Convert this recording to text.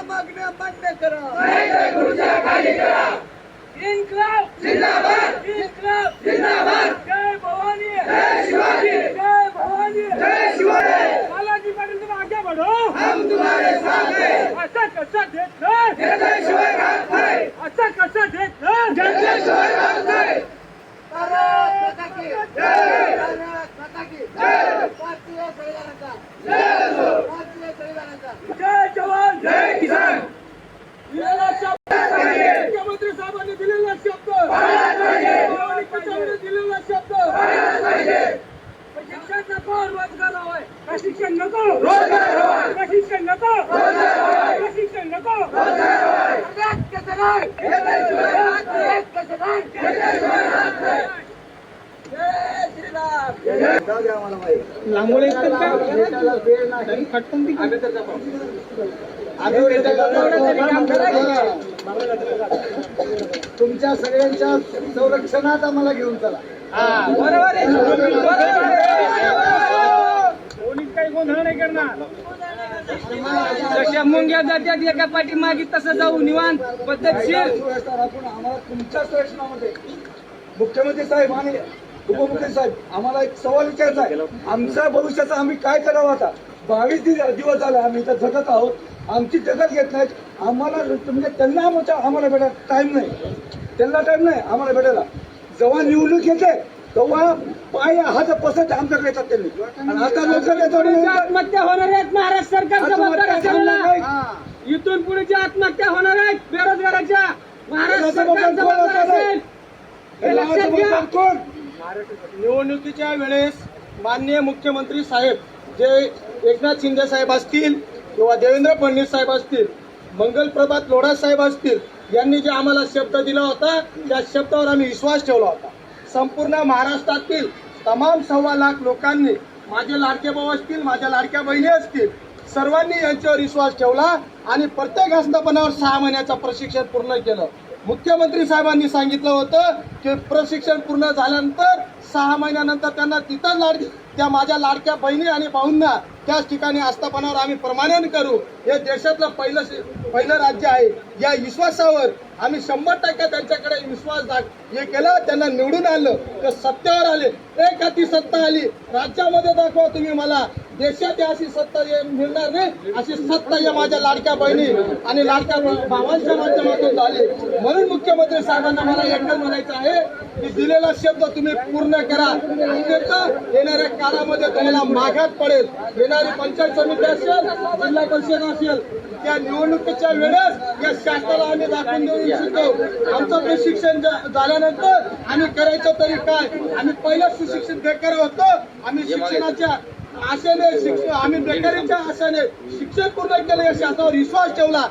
मागण्या मान्य करा. इन्क्लाब जिंदाबाद. इन्क्लाब जिंदाबाद. जय भवानी जय शिवाजी. जय भवानी जय शिवाजी. बालाजी पाटील तुम आगे बढ़ो. हम तुम्हारे साथ हैं. असं कसं देत नाही. घेतल्याशिवाय राहत नाही. असं कसं देत नाही. घेतल्याशिवाय राहत नाही. भारत माता की जय. भारत माता की जय. भारतीय संविधानाचा जय. भारतीय संविधानाचा जय जवान जय किसान. दिलेला शब्द मुख्यमंत्री साहेबांनी दिलेला शब्द निवडणुकीच्या दिलेला शब्द शिक्षण नको रोजगार हवाय. प्रशिक्षण नको रोजगार हवाय. प्रशिक्षण नको रोजगार हवाय. प्रशिक्षण नको रोजगार हवाय. कसं नाही. घेतल्याशिवाय राहत नाही. कसं नाही. घेतल्याशिवाय राहत नाही. जय श्रीराम. लांबोळी तुमच्या सगळ्यांच्या संरक्षणात आम्हाला घेऊन चला. बरोबर आहे. कोणीच काही गोंधळ नाही करणार. जशा मुंग्या जात्यात एका पाठीमागे तसं जाऊ निवांत पद्धतशीर. आपण आम्हाला तुमच्या संरक्षणामध्ये मुख्यमंत्री साहेब आणि उपमुख्यमंत्री साहेब आम्हाला एक सवाल विचारायचा आहे. आमच्या भविष्याचं आम्ही काय करावं आता? 22 दिवस झाले आम्ही इथं जगत आहोत. आमची जगत घेत नाहीत. आम्हाला म्हणजे त्यांना आम्हाला भेटायला टाइम नाही. त्यांना टाइम नाही आम्हाला भेटायला. जेव्हा निवडणूक येते तेव्हा पाय हात पसंत आमच्याकडे येतात त्यांनी. आणि आता लोक आत्महत्या होणार आहेत. महाराष्ट्र सरकार जबाबदार असेल ना. इथून पुढे ज्या आत्महत्या होणार आहेत बेरोजगाराच्या महाराष्ट्र सरकार जबाबदार असेल. हे लक्षात घ्या. कोण निवडणुकीच्या वेळेस माननीय मुख्यमंत्री साहेब जे एकनाथ शिंदे साहेब असतील किंवा देवेंद्र फडणवीस साहेब असतील, मंगलप्रभात लोढा साहेब असतील, यांनी जे आम्हाला शब्द दिला होता त्या शब्दावर आम्ही विश्वास ठेवला होता. संपूर्ण महाराष्ट्रातील तमाम 1.25 लाख लोकांनी, माझे लाडके भाऊ असतील, माझ्या लाडक्या बहिणी असतील, सर्वांनी यांच्यावर विश्वास ठेवला आणि प्रत्येक आस्थापनावर 6 महिन्याचं प्रशिक्षण पूर्ण केलं. मुख्यमंत्री साहेबांनी सांगितलं होतं की प्रशिक्षण पूर्ण झाल्यानंतर 6 महिन्यानंतर त्यांना तिथं त्या माझ्या लाडक्या बहिणी आणि भाऊंना त्याच ठिकाणी आस्थापनावर आम्ही प्रमाणन करू. हे देशातलं पहिलं राज्य आहे. या विश्वासावर आम्ही 100% त्यांच्याकडे विश्वास हे केलं. त्यांना निवडून आणलं तर सत्तेवर आले. एक हाती सत्ता आली. राज्यामध्ये दाखवा तुम्ही मला. देशात अशी सत्ता मिळणार नाही. अशी सत्ता या माझ्या लाडक्या बहिणी आणि लाडक्या भावांच्या माध्यमातून झाली. म्हणून मुख्यमंत्री साहेबांना मला एकच म्हणायचं आहे की दिलेला शब्द तुम्ही पूर्ण करा. अन्यथा येणाऱ्या काळामध्ये तुम्हाला मागात पडेल. येणारी पंचायत समिती असेल, जिल्हा परिषद असेल, त्या निवडणुकीच्या वेळेस या शासनाला आम्ही दाखवून देऊ इच्छितो. आमचं प्रशिक्षण झाल्यानंतर आम्ही करायचं तरी काय? आम्ही पहिलं सुशिक्षित बेकार होतो. आम्ही शिक्षणाच्या आशेने आम्ही बेकारीच्या आशेने शिक्षण पूर्ण केलं. या शासनावर विश्वास ठेवला